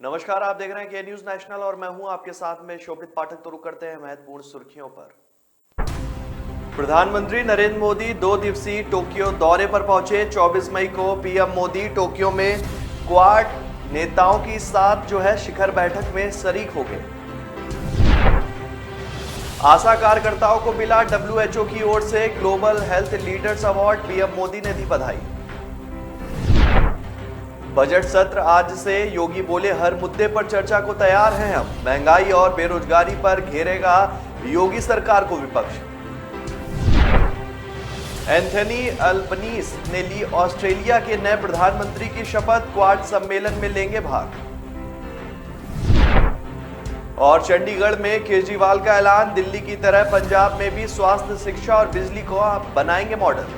नमस्कार, आप देख रहे हैं के न्यूज नेशनल और मैं हूं आपके साथ में शोभित पाठक। तो रुक करते हैं महत्वपूर्ण सुर्खियों पर। प्रधानमंत्री नरेंद्र मोदी 2 दिवसीय टोक्यो दौरे पर पहुंचे। 24 मई को पीएम मोदी टोक्यो में क्वाड नेताओं की साथ शिखर बैठक में शरीक हो गए। आशा कार्यकर्ताओं को मिला डब्ल्यूएचओ की ओर से global health leaders award. PM Modi ने दी बधाई। बजट सत्र आज से, योगी बोले हर मुद्दे पर चर्चा को तैयार हैं हम। महंगाई और बेरोजगारी पर घेरेगा योगी सरकार को विपक्ष। एंथनी अल्बनीज ने ली ऑस्ट्रेलिया के नए प्रधानमंत्री की शपथ। क्वाड सम्मेलन में लेंगे भाग। और चंडीगढ़ में केजरीवाल का ऐलान, दिल्ली की तरह पंजाब में भी स्वास्थ्य, शिक्षा और बिजली को बनाएंगे मॉडल।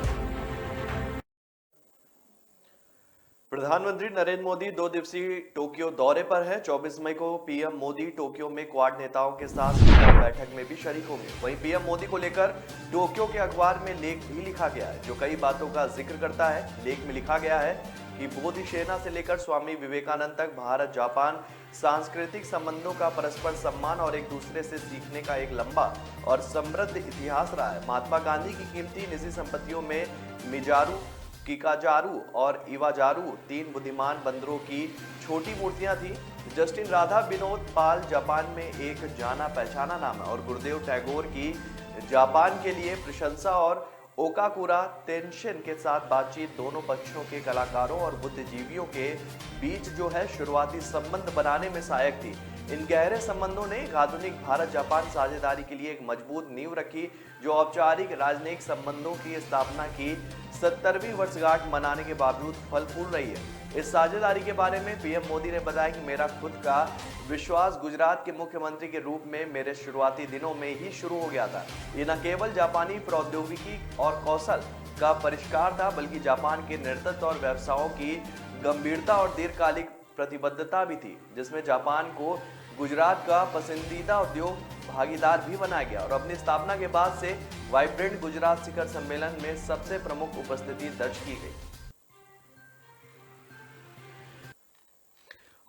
प्रधानमंत्री नरेंद्र मोदी 2 दिवसीय टोक्यो दौरे पर हैं। 24 मई को पीएम मोदी टोक्यो में क्वाड नेताओं के साथ बैठक में भी शरीक होंगे। वहीं पीएम मोदी को लेकर टोक्यो के अखबार में लेख भी लिखा गया है, जो कई बातों का जिक्र करता है। लेख में लिखा गया है कि बोधि सेना से लेकर स्वामी विवेकानंद तक भारत जापान सांस्कृतिक संबंधों का परस्पर सम्मान और एक दूसरे से सीखने का एक लंबा और समृद्ध इतिहास रहा है। महात्मा गांधी की कीमती निजी संपत्तियों में मिजारू, किकाजारू और इवाजारू 3 बुद्धिमान बंदरों की छोटी मूर्तियां थी। जस्टिन राधा विनोद पाल जापान में एक जाना पहचाना नाम है और गुरुदेव टैगोर की जापान के लिए प्रशंसा और ओकाकुरा तेंशिन के साथ बातचीत दोनों पक्षों के कलाकारों और बुद्धिजीवियों के बीच शुरुआती संबंध बनाने में सहायक थी। इन गहरे संबंधों ने एक आधुनिक भारत जापान साझेदारी के लिए एक मजबूत नींव रखी, जो औपचारिक राजनयिक संबंधों की स्थापना की 70वीं वर्षगांठ मनाने के बावजूद फल फूल रही है। इस साझेदारी के बारे में पीएम मोदी ने बताया कि मेरा खुद का विश्वास गुजरात के मुख्यमंत्री के रूप में मेरे शुरुआती दिनों में ही शुरू हो गया था। ये न केवल जापानी प्रौद्योगिकी और कौशल का परिष्कार था, बल्कि जापान के नेतृत्व और व्यवसायों की गंभीरता और दीर्घकालिक प्रतिबद्धता भी थी, जिसमें जापान को गुजरात का पसंदीदा उद्योग भागीदार भी बनाया गया और अपनी स्थापना के बाद से वाइब्रेंट गुजरात शिखर सम्मेलन में सबसे प्रमुख उपस्थिति दर्ज की गई।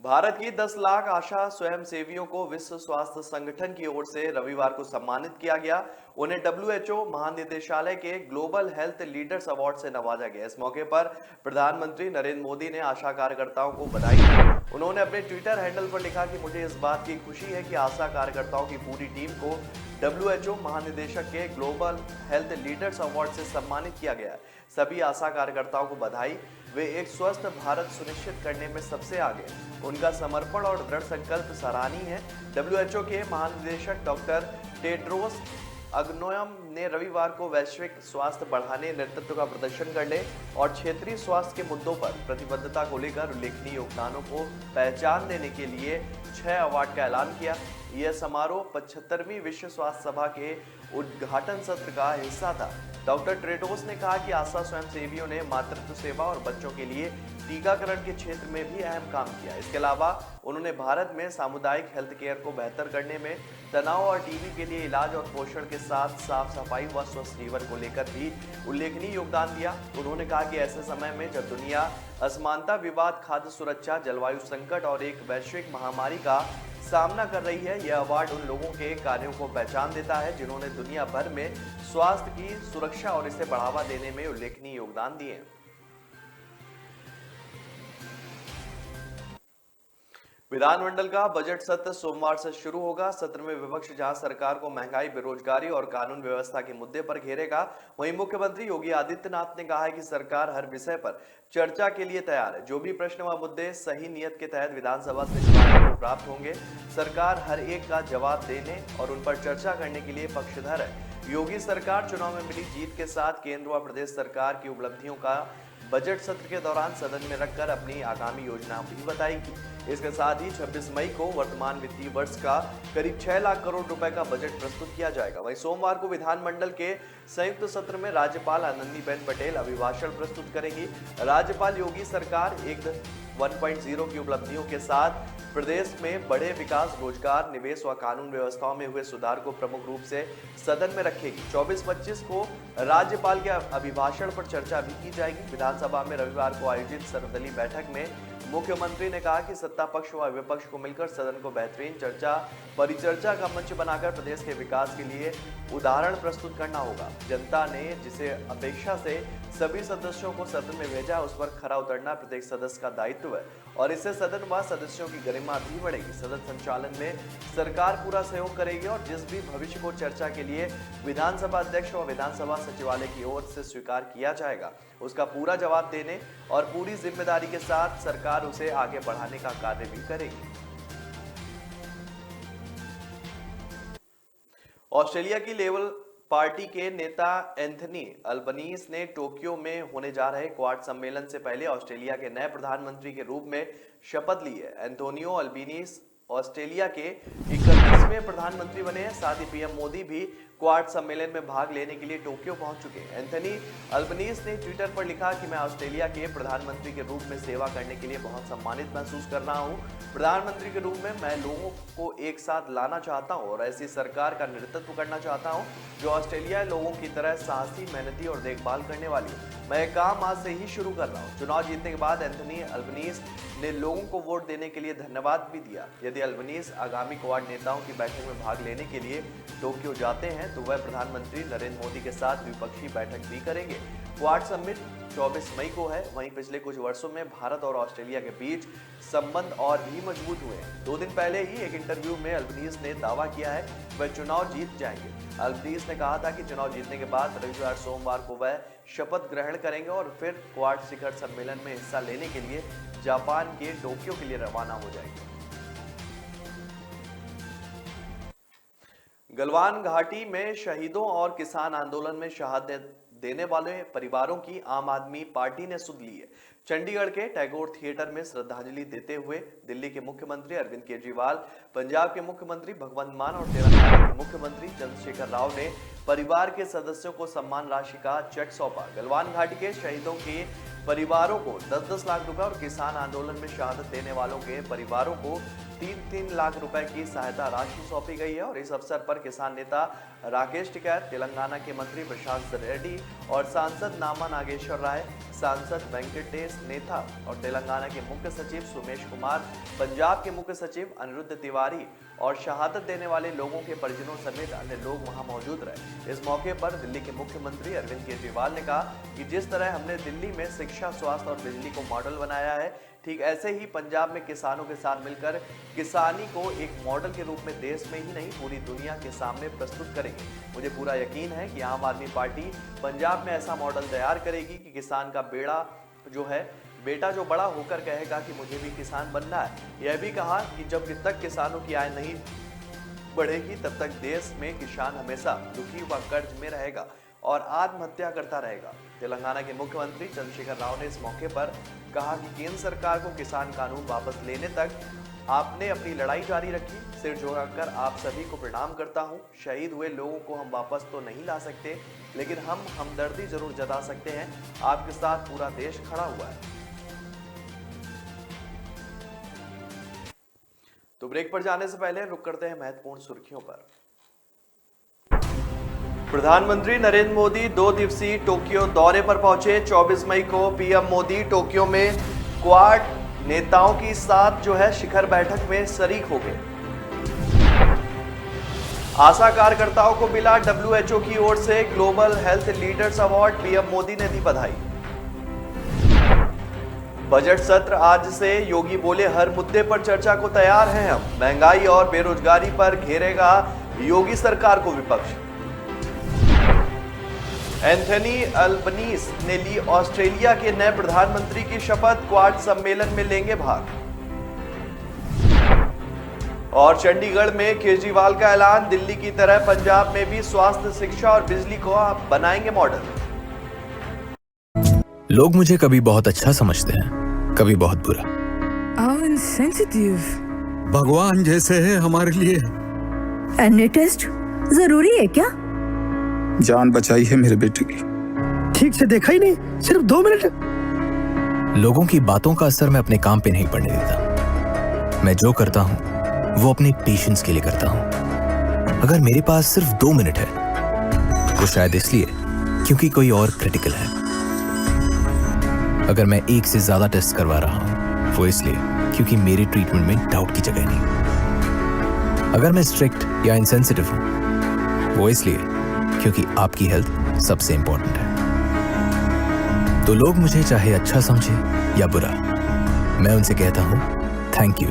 भारत की 10 लाख आशा स्वयंसेवियों को विश्व स्वास्थ्य संगठन की ओर से रविवार को सम्मानित किया गया। उन्हें डब्ल्यूएचओ महानिदेशालय के ग्लोबल हेल्थ लीडर्स अवार्ड से नवाजा गया। इस मौके पर प्रधानमंत्री नरेंद्र मोदी ने आशा कार्यकर्ताओं को बधाई दी। उन्होंने अपने ट्विटर हैंडल पर लिखा कि मुझे इस बात की खुशी है कि आशा कार्यकर्ताओं की पूरी टीम को डब्ल्यूएचओ महानिदेशक के ग्लोबल हेल्थ लीडर्स अवार्ड से सम्मानित किया गया। सभी आशा कार्यकर्ताओं को बधाई। वे एक स्वस्थ भारत सुनिश्चित करने में सबसे आगे। उनका समर्पण और दृढ़ संकल्प सराहनीय है। डब्ल्यूएचओ के महानिदेशक डॉक्टर टेड्रोस अग्नोयम ने रविवार को वैश्विक स्वास्थ्य बढ़ाने, नेतृत्व का प्रदर्शन करने और क्षेत्रीय स्वास्थ्य के मुद्दों पर प्रतिबद्धता को लेकर उल्लेखनीय योगदानों को पहचान देने के लिए 6 अवार्ड का ऐलान किया। यह समारोह 75वीं विश्व स्वास्थ्य सभा के उद्घाटन सत्र का हिस्सा था। डॉक्टर टेड्रोस ने कहा कि आशा स्वयंसेवियों ने मातृत्व सेवा और बच्चों के लिए टीकाकरण के क्षेत्र में भी अहम काम किया। इसके अलावा उन्होंने भारत में सामुदायिक हेल्थ केयर को बेहतर करने में, तनाव और टीबी के लिए इलाज और पोषण के साथ साफ सफाई व स्वस्थ जीवन को लेकर भी उल्लेखनीय योगदान दिया। उन्होंने कहा कि ऐसे समय में जब दुनिया असमानता, विवाद, खाद्य सुरक्षा, जलवायु संकट और एक वैश्विक महामारी का सामना कर रही है, यह अवार्ड उन लोगों के कार्यों को पहचान देता है जिन्होंने दुनिया भर में स्वास्थ्य की सुरक्षा और इसे बढ़ावा देने में उल्लेखनीय योगदान दिए। विधानमंडल का बजट सत्र सोमवार से शुरू होगा। सत्र में विपक्ष जहां सरकार को महंगाई, बेरोजगारी और कानून व्यवस्था के मुद्दे पर घेरेगा, वहीं मुख्यमंत्री योगी आदित्यनाथ ने कहा है कि सरकार हर विषय पर चर्चा के लिए तैयार है। जो भी प्रश्न व मुद्दे सही नियत के तहत विधानसभा से चुनाव को प्राप्त होंगे, सरकार हर एक का जवाब देने और उन पर चर्चा करने के लिए पक्षधर है। योगी सरकार चुनाव में मिली जीत के साथ केंद्र व प्रदेश सरकार की उपलब्धियों का बजट सत्र के दौरान सदन में रखकर अपनी आगामी योजना भी बताएगी। इसके साथ ही 26 मई को वर्तमान वित्तीय वर्ष का करीब 6 लाख करोड़ रुपए का बजट प्रस्तुत किया जाएगा। वहीं सोमवार को विधानमंडल के संयुक्त सत्र में राज्यपाल आनंदीबेन पटेल अभिभाषण प्रस्तुत करेंगी। राज्यपाल योगी सरकार 1.0 की उपलब्धियों के साथ प्रदेश में बड़े विकास, रोजगार, निवेश व कानून व्यवस्थाओं में हुए सुधार को प्रमुख रूप से सदन में रखेगी। 24-25 को राज्यपाल के अभिभाषण पर चर्चा भी की जाएगी। विधानसभा में रविवार को आयोजित सर्वदलीय बैठक में मुख्यमंत्री ने कहा कि सत्ता पक्ष व विपक्ष को मिलकर सदन को बेहतरीन चर्चा परिचर्चा का मंच बनाकर प्रदेश के विकास के लिए उदाहरण प्रस्तुत करना होगा। जनता ने जिसे अपेक्षा से सभी सदस्यों को सदन में भेजा, उस पर खरा उतरना प्रत्येक सदस्य का दायित्व है और इससे सदन व सदस्यों की गरिमा भी बढ़ेगी। सदन संचालन में सरकार पूरा सहयोग करेगी और जिस भी भविष्य को चर्चा के लिए विधानसभा अध्यक्ष और विधानसभा सचिवालय की ओर से स्वीकार किया जाएगा, उसका पूरा जवाब देने और पूरी जिम्मेदारी के साथ सरकार उसे आगे बढ़ाने का कार्य भी करेगी। ऑस्ट्रेलिया की लेबर पार्टी के नेता एंथनी अल्बनीज ने टोक्यो में होने जा रहे क्वाड सम्मेलन से पहले ऑस्ट्रेलिया के नए प्रधानमंत्री के रूप में शपथ ली है। एंटोनियो अल्बनीज ऑस्ट्रेलिया के 31वें प्रधानमंत्री बने हैं। साथ ही पीएम मोदी भी क्वाड सम्मेलन में भाग लेने के लिए टोक्यो पहुंच चुके हैं। एंथनी अल्बनीज ने ट्विटर पर लिखा कि मैं ऑस्ट्रेलिया के प्रधानमंत्री के रूप में सेवा करने के लिए बहुत सम्मानित महसूस कर रहा हूं। प्रधानमंत्री के रूप में मैं लोगों को एक साथ लाना चाहता हूं और ऐसी सरकार का नेतृत्व करना चाहता हूं जो ऑस्ट्रेलिया लोगों की तरह साहसी, मेहनती और देखभाल करने वाली हो। मैं ये काम आज से ही शुरू कर रहा हूँ। चुनाव जीतने के बाद एंथनी अल्बनीज ने लोगों को वोट देने के लिए धन्यवाद भी दिया। यदि अल्बनीज आगामी क्वाड नेताओं की बैठक में भाग लेने के लिए टोक्यो जाते हैं तो वह प्रधानमंत्री नरेंद्र मोदी के साथ द्विपक्षीय बैठक भी करेंगे। क्वाड समिट 24 मई को है। वहीं पिछले कुछ वर्षों में भारत और ऑस्ट्रेलिया के बीच संबंध और भी मजबूत हुए हैं। 2 दिन पहले ही एक इंटरव्यू में अल्बनीज ने दावा किया है वह चुनाव जीत जाएंगे। अल्बनीज ने कहा था कि चुनाव जीतने के बाद रविवार सोमवार को वह शपथ ग्रहण करेंगे और फिर क्वाड शिखर सम्मेलन में हिस्सा लेने के लिए जापान के टोक्यो के लिए रवाना हो जाएंगे। गलवान घाटी में शहीदों और किसान आंदोलन में शहादत देने वाले परिवारों की आम आदमी पार्टी ने सुध ली है। चंडीगढ़ के टैगोर थिएटर में श्रद्धांजलि देते हुए दिल्ली के मुख्यमंत्री अरविंद केजरीवाल, पंजाब के मुख्यमंत्री भगवंत मान और तेलंगाना के मुख्यमंत्री चंद्रशेखर राव ने परिवार के सदस्यों को सम्मान राशि का चेक सौंपा। गलवान घाटी के शहीदों के परिवारों को 10-10 लाख रुपए और किसान आंदोलन में शहादत देने वालों के परिवारों को 3-3 लाख रुपए की सहायता राशि सौंपी गई है और इस अवसर पर किसान नेता राकेश टिकैत, तेलंगाना के मंत्री प्रशांत रेड्डी और सांसद नामा नागेश्वर राय, सांसद वेंकटेश नेथा और तेलंगाना के मुख्य सचिव सुमेश कुमार, पंजाब के मुख्य सचिव अनिरुद्ध तिवारी और शहादत देने वाले लोगों के परिजनों समेत अन्य लोग वहां मौजूद रहे। इस मौके पर दिल्ली के मुख्यमंत्री अरविंद केजरीवाल ने कहा कि जिस तरह हमने दिल्ली में शिक्षा, स्वास्थ्य और बिजली को मॉडल बनाया है, ठीक ऐसे ही पंजाब में किसानों के साथ मिलकर किसानी को एक मॉडल के रूप में देश में ही नहीं पूरी दुनिया के सामने प्रस्तुत करेंगे। मुझे पूरा यकीन है कि आम आदमी पार्टी पंजाब में ऐसा मॉडल तैयार करेगी कि किसान का बेटा जो बड़ा होकर कहेगा कि मुझे भी किसान बनना है। यह भी कहा कि जब तक किसानों की आय नहीं बढ़ेगी तब तक देश में किसान हमेशा दुखी व कर्ज में रहेगा और आत्महत्या करता रहेगा। तेलंगाना के मुख्यमंत्री चंद्रशेखर राव ने इस मौके पर कहा कि केंद्र सरकार को किसान कानून वापस लेने तक आपने अपनी लड़ाई जारी रखी। सिर झुकाकर आप सभी को प्रणाम करता हूं। शहीद हुए लोगों को हम वापस तो नहीं ला सकते, लेकिन हम हमदर्दी जरूर जता सकते हैं। आपके साथ पूरा देश खड़ा हुआ है। तो ब्रेक पर जाने से पहले रुक करते हैं महत्वपूर्ण सुर्खियों पर। प्रधानमंत्री नरेंद्र मोदी 2 दिवसीय टोक्यो दौरे पर पहुंचे। 24 मई को पीएम मोदी टोक्यो में क्वाड नेताओं के साथ शिखर बैठक में शरीक हो गए। आशा कार्यकर्ताओं को मिला WHO की ओर से global health leaders award, PM Modi ने दी बधाई। बजट सत्र आज से, योगी बोले हर मुद्दे पर चर्चा को तैयार हैं हम। महंगाई और बेरोजगारी पर घेरेगा योगी सरकार को विपक्ष। एंथनी अल्बनीज ने ली ऑस्ट्रेलिया के नए प्रधानमंत्री की शपथ, क्वाड सम्मेलन में लेंगे भाग। और चंडीगढ़ में केजरीवाल का ऐलान, दिल्ली की तरह पंजाब में भी स्वास्थ्य, शिक्षा और बिजली को आप बनाएंगे मॉडल। लोग मुझे कभी बहुत अच्छा समझते हैं, कभी बहुत बुरा। भगवान जैसे है हमारे लिए। एनी टेस्ट जरूरी है क्या? जान बचाई है मेरे बेटे की। ठीक से देखा ही नहीं, सिर्फ 2 मिनट। लोगों की बातों का असर मैं अपने काम पे नहीं पड़ने देता। मैं जो करता हूं वो अपने पेशेंस के लिए करता हूं। अगर मेरे पास सिर्फ 2 मिनट है तो शायद इसलिए क्योंकि कोई और क्रिटिकल है। अगर मैं 1 से ज्यादा टेस्ट करवा रहा हूं वो इसलिए क्योंकि मेरे ट्रीटमेंट में डाउट की जगह नहीं। अगर मैं स्ट्रिक्ट या इनसेंसिटिव हूं, वो इसलिए क्योंकि आपकी हेल्थ सबसे इंपॉर्टेंट है। तो लोग मुझे चाहे अच्छा समझे या बुरा, मैं उनसे कहता हूं थैंक यू,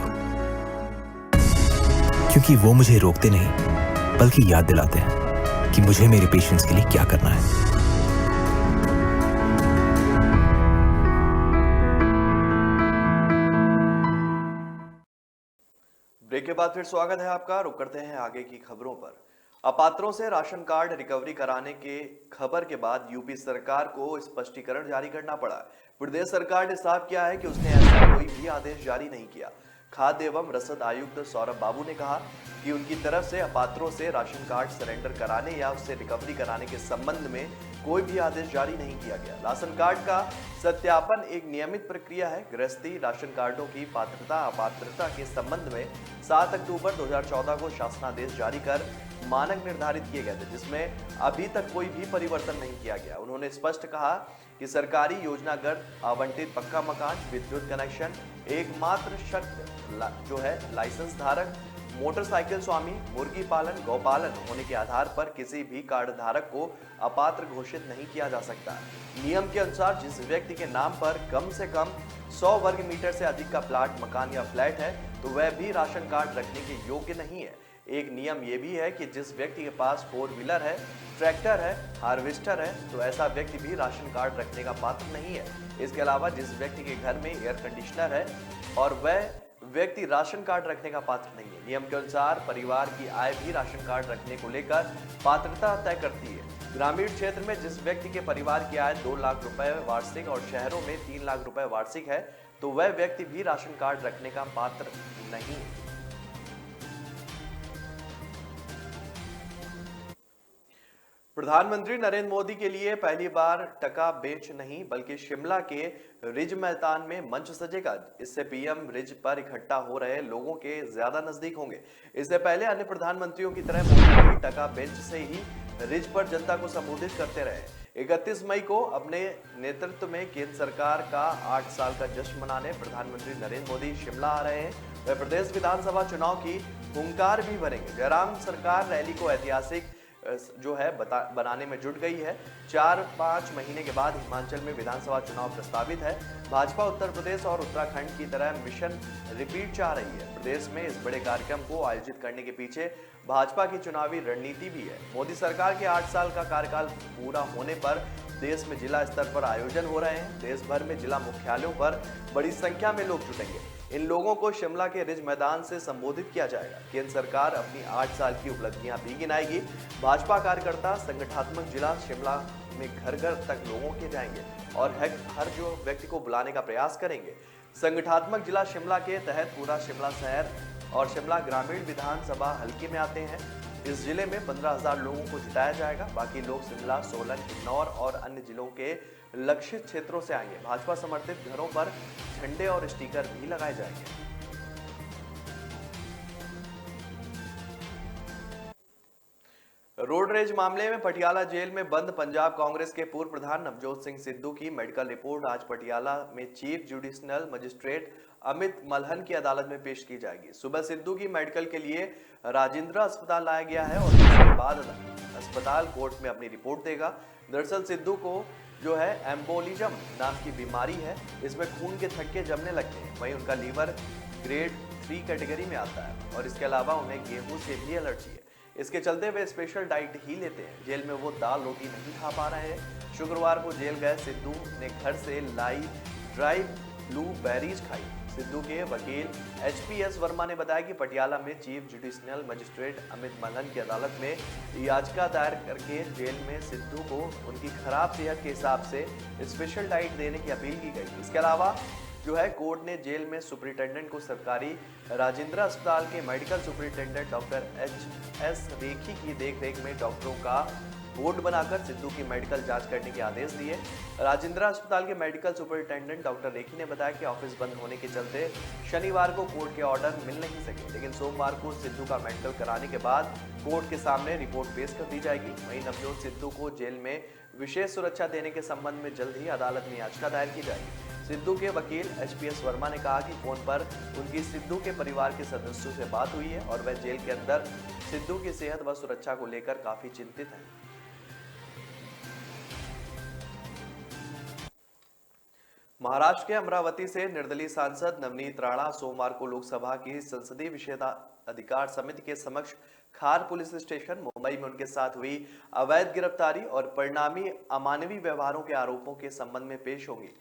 क्योंकि वो मुझे रोकते नहीं बल्कि याद दिलाते हैं कि मुझे मेरे पेशेंट्स के लिए क्या करना है। ब्रेक के बाद फिर स्वागत है आपका। रुक करते हैं आगे की खबरों पर। अपात्रों से राशन कार्ड रिकवरी कराने के खबर के बाद यूपी सरकार को स्पष्टीकरण जारी करना पड़ा। प्रदेश सरकार ने साफ किया है कि उसने ऐसा कोई भी आदेश जारी नहीं किया। खाद्य एवं रसद आयुक्त सौरभ बाबू ने कहा कि उनकी तरफ से अपात्रों से राशन कार्ड सरेंडर कराने या उससे रिकवरी कराने के संबंध में कोई भी आदेश जारी नहीं किया गया। राशन कार्ड का सत्यापन एक नियमित प्रक्रिया है। गृहस्थी राशन कार्डों की पात्रता अपात्रता के संबंध में 7 अक्टूबर 2014 को शासनादेश जारी कर मानक निर्धारित किए गए थे, जिसमें अभी तक कोई भी परिवर्तन नहीं किया गया। उन्होंने स्पष्ट कहा कि सरकारी योजनागत आवंटित पक्का मकान, विद्युत कनेक्शन, एकमात्र शर्त जो है लाइसेंस धारक, मोटरसाइकिल स्वामी, मुर्गी पालन, गौपालन होने के आधार पर किसी भी कार्ड धारक को अपात्र घोषित नहीं किया जा सकता। नियम के अनुसार जिस व्यक्ति के नाम पर कम से कम 100 वर्ग मीटर से अधिक का प्लाट, मकान या फ्लैट है तो वह भी राशन कार्ड रखने के योग्य नहीं है। एक नियम यह भी है कि जिस व्यक्ति के पास 4 व्हीलर है, ट्रैक्टर है, हार्वेस्टर है तो ऐसा व्यक्ति भी राशन कार्ड रखने का पात्र नहीं है। इसके अलावा जिस व्यक्ति के घर में एयर कंडीशनर है और वह व्यक्ति राशन कार्ड रखने का पात्र नहीं है। नियम के अनुसार परिवार की आय भी राशन कार्ड रखने को लेकर पात्रता तय करती है। ग्रामीण क्षेत्र में जिस व्यक्ति के परिवार की आय 2 लाख रुपए वार्षिक और शहरों में 3 लाख रुपए वार्षिक है तो वह व्यक्ति भी राशन कार्ड रखने का पात्र नहीं है। प्रधानमंत्री नरेंद्र मोदी के लिए पहली बार टका बेंच नहीं बल्कि शिमला के रिज मैदान में मंच सजेगा। इससे पीएम रिज पर इकट्ठा हो रहे लोगों के ज्यादा नजदीक होंगे। इससे पहले अन्य प्रधानमंत्रियों की तरह मोदी भी टका बेंच से ही रिज पर जनता को संबोधित करते रहे। 31 मई को अपने नेतृत्व में केंद्र सरकार का 8 साल का जश्न मनाने प्रधानमंत्री नरेंद्र मोदी शिमला आ रहे हैं। वह प्रदेश विधानसभा चुनाव की हुंकार भी भरेंगे। जयराम सरकार रैली को ऐतिहासिक जो है बनाने में जुट गई है। 4-5 महीने के बाद हिमाचल में विधानसभा चुनाव प्रस्तावित है। भाजपा उत्तर प्रदेश और उत्तराखंड की तरह मिशन रिपीट चाह रही है। प्रदेश में इस बड़े कार्यक्रम को आयोजित करने के पीछे भाजपा की चुनावी रणनीति भी है। मोदी सरकार के 8 साल का कार्यकाल पूरा होने पर देश में जिला स्तर पर आयोजन हो रहे हैं। देश भर में जिला मुख्यालयों पर बड़ी संख्या में लोग जुटेंगे। इन लोगों को शिमला के रिज मैदान से संबोधित किया जाएगा। केंद्र सरकार अपनी 8 साल की उपलब्धियां भी गिनाएगी। भाजपा कार्यकर्ता संगठनात्मक जिला शिमला में घर घर तक लोगों के जाएंगे और हर जो व्यक्ति को बुलाने का प्रयास करेंगे। संगठनात्मक जिला शिमला के तहत पूरा शिमला शहर और शिमला ग्रामीण विधानसभा हल्के में आते हैं। इस जिले में 15,000 लोगों को जुटाया जाएगा। बाकी लोग शिमला, सोलन, किन्नौर और अन्य जिलों के लक्षित क्षेत्रों से आएंगे। भाजपा समर्थित घरों पर झंडे और स्टिकर भी लगाए जाएंगे। रोड रेज मामले में पटियाला जेल में बंद पंजाब कांग्रेस के पूर्व प्रधान नवजोत सिंह सिद्धू की मेडिकल रिपोर्ट आज पटियाला में chief jurisdictional magistrate Amit Malhan की अदालत में पेश की जाएगी। सुबह सिद्धू की मेडिकल के लिए राजेंद्र अस्पताल लाया गया है और इसके बाद अस्पताल कोर्ट में अपनी रिपोर्ट देगा। दरअसल सिद्धू को जो है एम्बोलिज्म नाम की बीमारी है। इसमें खून के थक्के जमने लगते हैं। वहीं उनका लीवर ग्रेड 3 कैटेगरी में आता है और इसके अलावा उन्हें गेहूं से भी एलर्जी है। इसके चलते वे स्पेशल डाइट ही लेते हैं। जेल में वो दाल रोटी नहीं खा पा रहे हैं। शुक्रवार को जेल गए सिद्धू ने घर से लाई ड्राई ब्लूबेरीज खाई। सिद्धू के वकील HPS वर्मा ने बताया कि पटियाला में chief jurisdictional magistrate Amit Malhan की अदालत में याचिका दायर करके जेल में सिद्धू को उनकी खराब सेहत के हिसाब से स्पेशल डाइट देने की अपील की गई। इसके अलावा जो है कोर्ट ने जेल में सुपरिटेंडेंट को सरकारी राजेंद्र अस्पताल के मेडिकल सुपरिटेंडेंट डॉक्टर HS रेखी की देखरेख में डॉक्टरों का बोर्ड बनाकर सिद्धू की मेडिकल जांच करने के आदेश दिए। राजेंद्र अस्पताल के मेडिकल सुपरिटेंडेंट डॉक्टर रेखी ने बताया कि ऑफिस बंद होने के चलते शनिवार को कोर्ट के ऑर्डर मिल नहीं सके, लेकिन सोमवार को सिद्धू का मेडिकल कराने के बाद कोर्ट के सामने रिपोर्ट पेश कर दी जाएगी। वहीं नवजोत सिद्धू को जेल में विशेष सुरक्षा देने के संबंध में जल्द ही अदालत में याचिका दायर की जाएगी। सिद्धू के वकील एचपीएस वर्मा ने कहा कि फोन पर उनकी सिद्धू के परिवार के सदस्यों से बात हुई है और वह जेल के अंदर सिद्धू की सेहत व सुरक्षा को लेकर काफी चिंतित हैं। महाराष्ट्र के अमरावती से निर्दलीय सांसद नवनीत राणा सोमवार को लोकसभा की संसदीय विशेषाधिकार समिति के समक्ष खार पुलिस स्टेशन मुंबई में उनके साथ हुई अवैध गिरफ्तारी और परिणामी अमानवीय व्यवहारों के आरोपों के संबंध में पेश होंगी।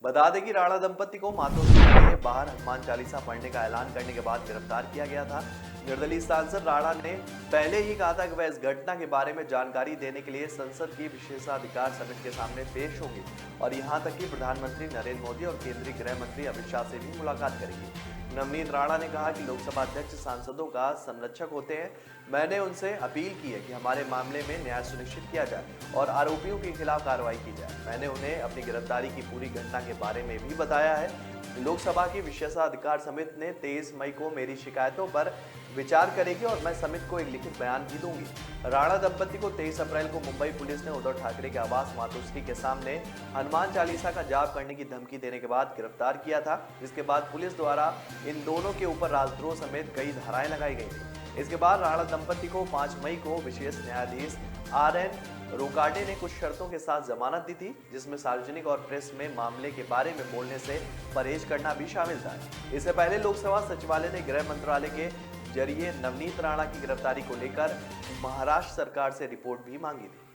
बता दें कि राणा दंपति को मातोश्री के बाहर हनुमान चालीसा पढ़ने का ऐलान करने के बाद गिरफ्तार किया गया था। निर्दलीय सांसद राणा ने पहले ही कहा था कि वह इस घटना के बारे में जानकारी देने के लिए संसद की विशेषाधिकार समिति के सामने पेश होंगे और यहां तक कि प्रधानमंत्री नरेंद्र मोदी और केंद्रीय गृह मंत्री अमित शाह से भी मुलाकात करेंगे। नवनीत राणा ने कहा कि लोकसभा अध्यक्ष सांसदों का संरक्षक होते हैं। मैंने उनसे अपील की है कि हमारे मामले में न्याय सुनिश्चित किया जाए और आरोपियों के खिलाफ कार्रवाई की जाए। मैंने उन्हें अपनी गिरफ्तारी की पूरी घटना के बारे में भी बताया है। लोकसभा की विशेषाधिकार समिति ने 23 मई को मेरी शिकायतों पर विचार करेगी और मैं समिति को एक लिखित बयान भी दूंगी। राणा दंपति को 23 अप्रैल को मुंबई पुलिस ने उद्धव ठाकरे के आवास मातोश्री के सामने हनुमान चालीसा का जाप करने की धमकी देने के बाद गिरफ्तार किया था, जिसके बाद पुलिस द्वारा इन दोनों के ऊपर राजद्रोह समेत कई धाराएं लगाई गई थी। इसके बाद राणा दंपति को 5 मई को विशेष न्यायाधीश RN रोकाटे ने कुछ शर्तों के साथ जमानत दी थी, जिसमें सार्वजनिक और प्रेस में मामले के बारे में बोलने से परहेज करना भी शामिल था। इससे पहले लोकसभा सचिवालय ने गृह मंत्रालय के जरिए नवनीत राणा की गिरफ्तारी को लेकर महाराष्ट्र सरकार से रिपोर्ट भी मांगी थी।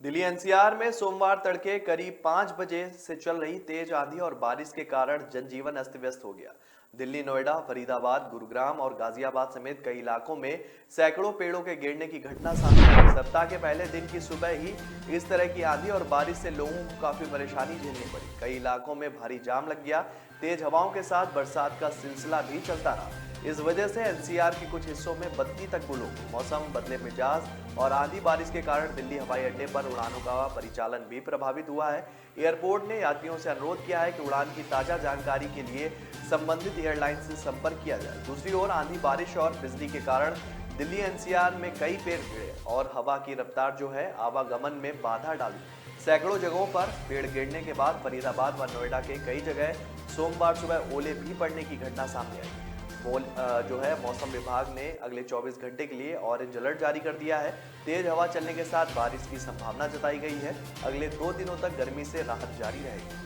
दिल्ली एनसीआर में सोमवार तड़के करीब 5 बजे से चल रही तेज आंधी और बारिश के कारण जनजीवन अस्त व्यस्त हो गया। दिल्ली, नोएडा, फरीदाबाद, गुरुग्राम और गाजियाबाद समेत कई इलाकों में सैकड़ों पेड़ों के गिरने की घटना सामने आई। सप्ताह के पहले दिन की सुबह ही इस तरह की आंधी और बारिश से लोगों को काफी परेशानी झेलनी पड़ी। कई इलाकों में भारी जाम लग गया। तेज हवाओं के साथ बरसात का सिलसिला भी चलता रहा। इस वजह से एनसीआर के कुछ हिस्सों में बत्ती तक गुल हो गई। मौसम बदले मिजाज और आंधी बारिश के कारण दिल्ली हवाई अड्डे पर उड़ानों का परिचालन भी प्रभावित हुआ है। एयरपोर्ट ने यात्रियों से अनुरोध किया है कि उड़ान की ताजा जानकारी के लिए संबंधित एयरलाइन से संपर्क किया जाए। दूसरी ओर आंधी बारिश और बिजली के कारण दिल्ली एनसीआर में कई पेड़ गिरे और हवा की रफ्तार जो है आवागमन में बाधा डाली। सैकड़ों जगहों पर पेड़ गिरने के बाद फरीदाबाद व नोएडा के कई जगह सोमवार सुबह ओले भी पड़ने की घटना सामने आई। जो है मौसम विभाग ने अगले 24 घंटे के लिए ऑरेंज अलर्ट जारी कर दिया है। तेज हवा चलने के साथ बारिश की संभावना जताई गई है। अगले 2 दिनों तक गर्मी से राहत जारी रहेगी।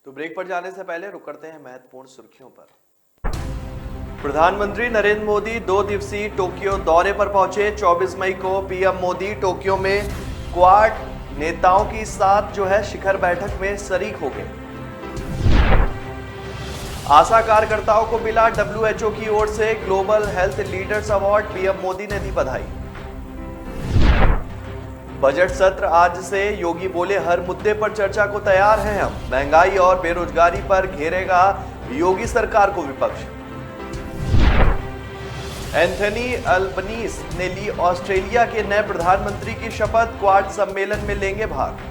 तो ब्रेक पर जाने से पहले रुक करते हैं महत्वपूर्ण सुर्खियों पर। प्रधानमंत्री नरेंद्र मोदी 2 दिवसीय टोक्यो दौरे पर पहुंचे। 24 मई को पीएम मोदी टोक्यो में क्वाड नेताओं की साथ जो है शिखर बैठक में शरीक हो गए। आशा कार्यकर्ताओं को मिला WHO की ओर से global health leaders award. PM Modi ने दी बधाई। बजट सत्र आज से, योगी बोले हर मुद्दे पर चर्चा को तैयार हैं हम। महंगाई और बेरोजगारी पर घेरेगा योगी सरकार को विपक्ष। एंथनी अल्बनीज ने ली ऑस्ट्रेलिया के नए प्रधानमंत्री की शपथ। क्वाड सम्मेलन में लेंगे भाग।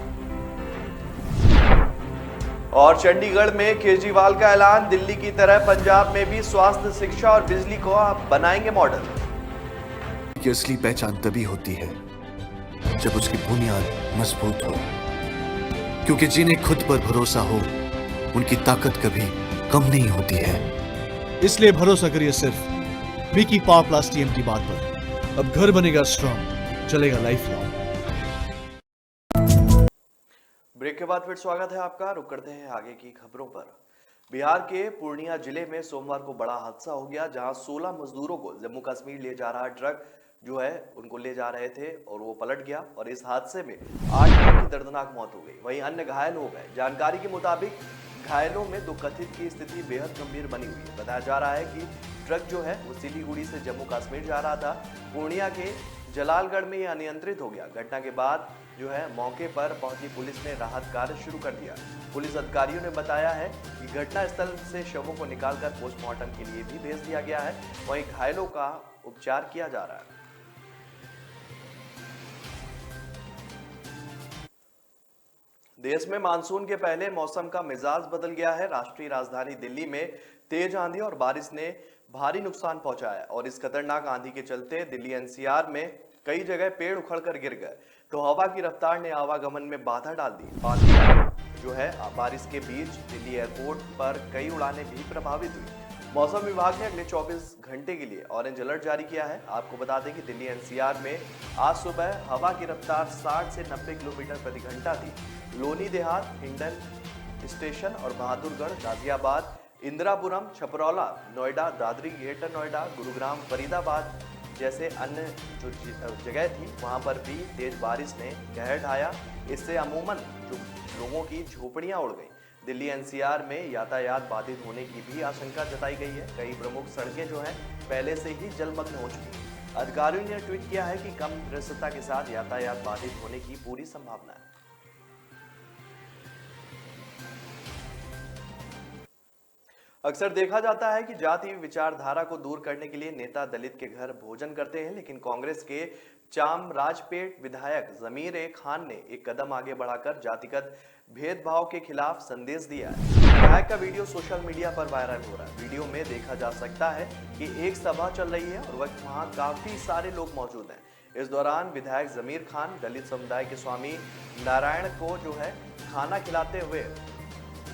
और चंडीगढ़ में केजरीवाल का ऐलान, दिल्ली की तरह पंजाब में भी स्वास्थ्य, शिक्षा और बिजली को बनाएंगे मॉडल। की असली पहचान तभी होती है जब उसकी बुनियाद मजबूत हो, क्योंकि जिन्हें खुद पर भरोसा हो उनकी ताकत कभी कम नहीं होती है। इसलिए भरोसा करिए सिर्फ विकी पावर प्लस TMT बात पर। अब घर बनेगा स्ट्रॉन्ग, चलेगा लाइफ लॉन्ग। ब्रेक के बाद फिर स्वागत है आपका। रुक करते हैं आगे की खबरों पर। बिहार के पूर्णिया जिले में सोमवार को बड़ा हादसा हो गया, जहां 16 मजदूरों को जम्मू कश्मीर ले जा रहा ट्रक जो है उनको ले जा रहे थे और वो पलट गया और इस हादसे में 8 लोगों की दर्दनाक मौत हो गई, वहीं अन्य घायल हो गए। जानकारी के मुताबिक घायलों में 2 कथित की स्थिति बेहद गंभीर बनी हुई है। बताया जा रहा है कि ट्रक जो है वो सिलीगुड़ी से जम्मू कश्मीर जा रहा था। पूर्णिया के जलालगढ़ में यह अनियंत्रित हो गया। घटना के बाद जो है मौके पर पहुंची पुलिस ने राहत कार्य शुरू कर दिया। पुलिस अधिकारियों ने बताया है कि घटनास्थल से शवों को निकालकर पोस्टमार्टम के लिए भी भेज दिया गया है। वहीं घायलों का उपचार किया जा रहा है। देश में मानसून के पहले मौसम का मिजाज बदल गया है। राष्ट्रीय राजधानी दिल्ली में तेज आंधी और बारिश ने भारी नुकसान पहुंचाया और इस खतरनाक आंधी के चलते दिल्ली एनसीआर में कई जगह पेड़ उखड़कर गिर गए तो हवा की रफ्तार ने आवागमन में बाधा डाल दी। जो है बारिश के बीच दिल्ली एयरपोर्ट पर कई उड़ानें भी प्रभावित हुई। मौसम विभाग ने अगले 24 घंटे के लिए ऑरेंज अलर्ट जारी किया है। आपको बता दें कि दिल्ली एनसीआर में आज सुबह हवा की रफ्तार 60 से 90 किलोमीटर प्रति घंटा थी। लोनी देहात, हिंडन स्टेशन और बहादुरगढ़, गाजियाबाद, इंदिरापुरम, छपरौला, नोएडा, दादरी, ग्रेटर नोएडा, गुरुग्राम, फरीदाबाद जैसे अन्य जो जगह थी वहां पर भी तेज बारिश ने कहर ढाया। इससे अमूमन जो लोगों की झोपड़ियां उड़ गईं। दिल्ली एनसीआर में यातायात बाधित होने की भी आशंका जताई गई है। कई प्रमुख सड़कें जो हैं पहले से ही जलमग्न हो चुकी हैं। अधिकारियों ने ट्वीट किया है कि कम व्यस्तता के साथ यातायात बाधित होने की पूरी संभावना है। अक्सर देखा जाता है कि जाति विचारधारा को दूर करने के लिए नेता दलित के घर भोजन करते हैं, लेकिन कांग्रेस के चामराजपेट विधायक जमीर ए खान ने एक कदम आगे बढ़ाकर जातिगत भेदभाव के खिलाफ संदेश दिया है। विधायक का वीडियो सोशल मीडिया पर वायरल हो रहा है। वीडियो में देखा जा सकता है कि एक सभा चल रही है और वहां काफी सारे लोग मौजूद हैं। इस दौरान विधायक जमीर खान दलित समुदाय के स्वामी नारायण को जो है खाना खिलाते हुए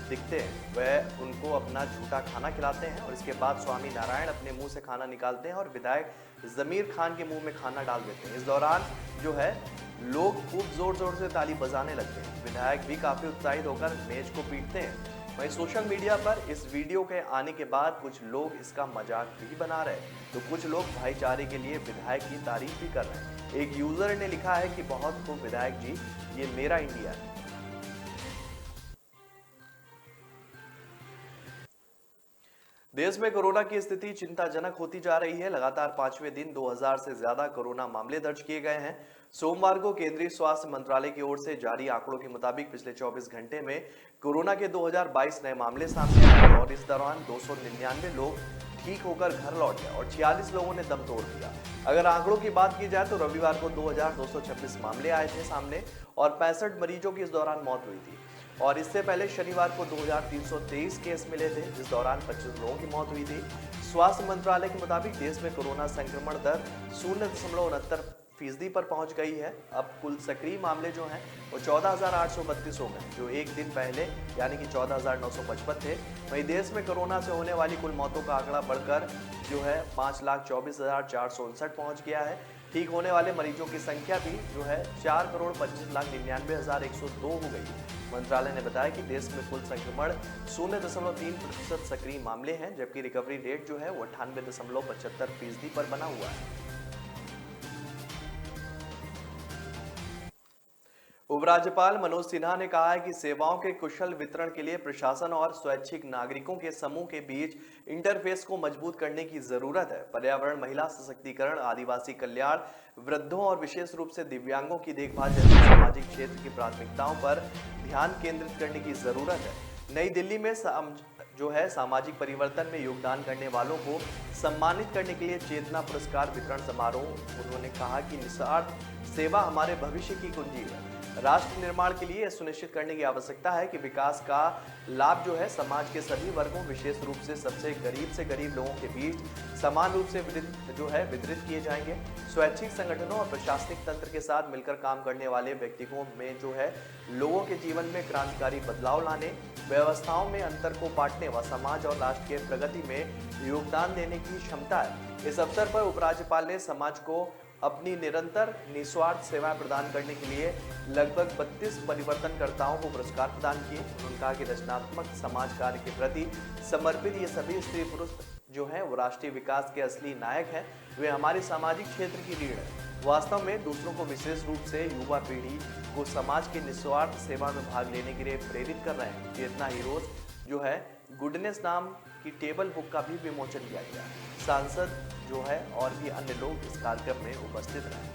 दिखते हैं। वह उनको अपना झूठा खाना खिलाते हैं और इसके बाद स्वामी नारायण अपने मुंह से खाना निकालते हैं और विधायक जमीर खान के मुंह में खाना डाल देते हैं। इस दौरान जो है लोग खूब जोर जोर से ताली बजाने लगते हैं। विधायक भी काफी उत्साहित होकर मेज को पीटते हैं। वहीं सोशल मीडिया पर इस वीडियो के आने के बाद कुछ लोग इसका मजाक भी बना रहे हैं तो कुछ लोग भाईचारे के लिए विधायक की तारीफ भी कर रहे हैं। एक यूजर ने लिखा है कि बहुत खूब विधायक जी, ये मेरा इंडिया है। देश में कोरोना की स्थिति चिंताजनक होती जा रही है। लगातार 5वें दिन 2000 से ज्यादा कोरोना मामले दर्ज किए गए हैं। सोमवार को केंद्रीय स्वास्थ्य मंत्रालय की ओर से जारी आंकड़ों के मुताबिक पिछले 24 घंटे में कोरोना के 2022 नए मामले सामने आए और इस दौरान 299 लोग ठीक होकर घर लौट गए और 46 लोगों ने दम तोड़ दिया। अगर आंकड़ों की बात की जाए तो रविवार को 2226 मामले आए थे सामने और 65 मरीजों की इस दौरान मौत हुई थी और इससे पहले शनिवार को 2323 केस मिले थे जिस दौरान 25 लोगों की मौत हुई थी। स्वास्थ्य मंत्रालय के मुताबिक देश में कोरोना संक्रमण दर 0.69% पर पहुंच गई है। अब कुल सक्रिय मामले जो हैं वो 14,832 हो गए जो एक दिन पहले यानी कि 14,955 थे। वहीं देश में कोरोना से होने वाली कुल मौतों का आंकड़ा बढ़कर जो है 5,24,459 पहुंच गया है। ठीक होने वाले मरीजों की संख्या भी जो है 4,25,99,102 हो गई। मंत्रालय ने बताया कि देश में कुल संक्रमण 0.3% सक्रिय मामले हैं जबकि रिकवरी रेट जो है वो 98.75% पर बना हुआ है। उपराज्यपाल मनोज सिन्हा ने कहा है कि सेवाओं के कुशल वितरण के लिए प्रशासन और स्वैच्छिक नागरिकों के समूह के बीच इंटरफेस को मजबूत करने की जरूरत है। पर्यावरण, महिला सशक्तिकरण, आदिवासी कल्याण, वृद्धों और विशेष रूप से दिव्यांगों की देखभाल जैसे सामाजिक क्षेत्र की प्राथमिकताओं पर ध्यान केंद्रित करने की जरूरत है। नई दिल्ली में जो है सामाजिक परिवर्तन में योगदान करने वालों को सम्मानित करने के लिए चेतना पुरस्कार वितरण समारोह उन्होंने कहा कि निस्वार्थ सेवा हमारे भविष्य की कुंजी है। राष्ट्र निर्माण के लिए यह सुनिश्चित करने की आवश्यकता है कि विकास का लाभ जो है समाज के सभी वर्गों विशेष रूप से सबसे गरीब लोगों के बीच समान रूप से वितरित किए जाएंगे। स्वैच्छिक संगठनों और प्रशासनिक तंत्र के साथ मिलकर काम करने वाले व्यक्तियों में जो है लोगों के जीवन में क्रांतिकारी बदलाव लाने, व्यवस्थाओं में अंतर को पाटने व समाज और राष्ट्र के प्रगति में योगदान देने की क्षमता है। इस अवसर पर उपराज्यपाल ने समाज को अपनी निरंतर निस्वार्थ सेवाएं प्रदान करने के लिए लगभग 32 परिवर्तनकर्ताओं को पुरस्कार प्रदान किए। उन्होंने कहा कि रचनात्मक समाज कार्य के प्रति समर्पित ये सभी स्त्री पुरुष जो हैं वो राष्ट्रीय विकास के असली नायक हैं। वे हमारे सामाजिक क्षेत्र की रीढ़ है। वास्तव में दूसरों को विशेष रूप से युवा पीढ़ी को समाज की निस्वार्थ सेवा में भाग लेने के लिए प्रेरित कर रहे हैं। चेतना हीरोज जो है गुडनेस नाम की टेबल बुक का भी विमोचन किया गया। सांसद जो है और भी अन्य लोग इस कार्यक्रम में उपस्थित रहे।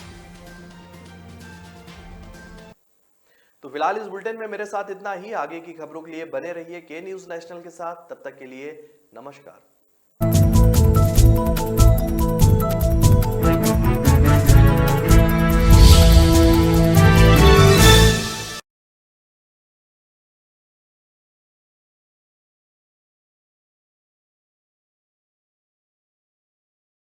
तो फिलहाल इस बुलेटिन में मेरे साथ इतना ही। आगे की खबरों के लिए बने रहिए के न्यूज नेशनल के साथ। तब तक के लिए नमस्कार।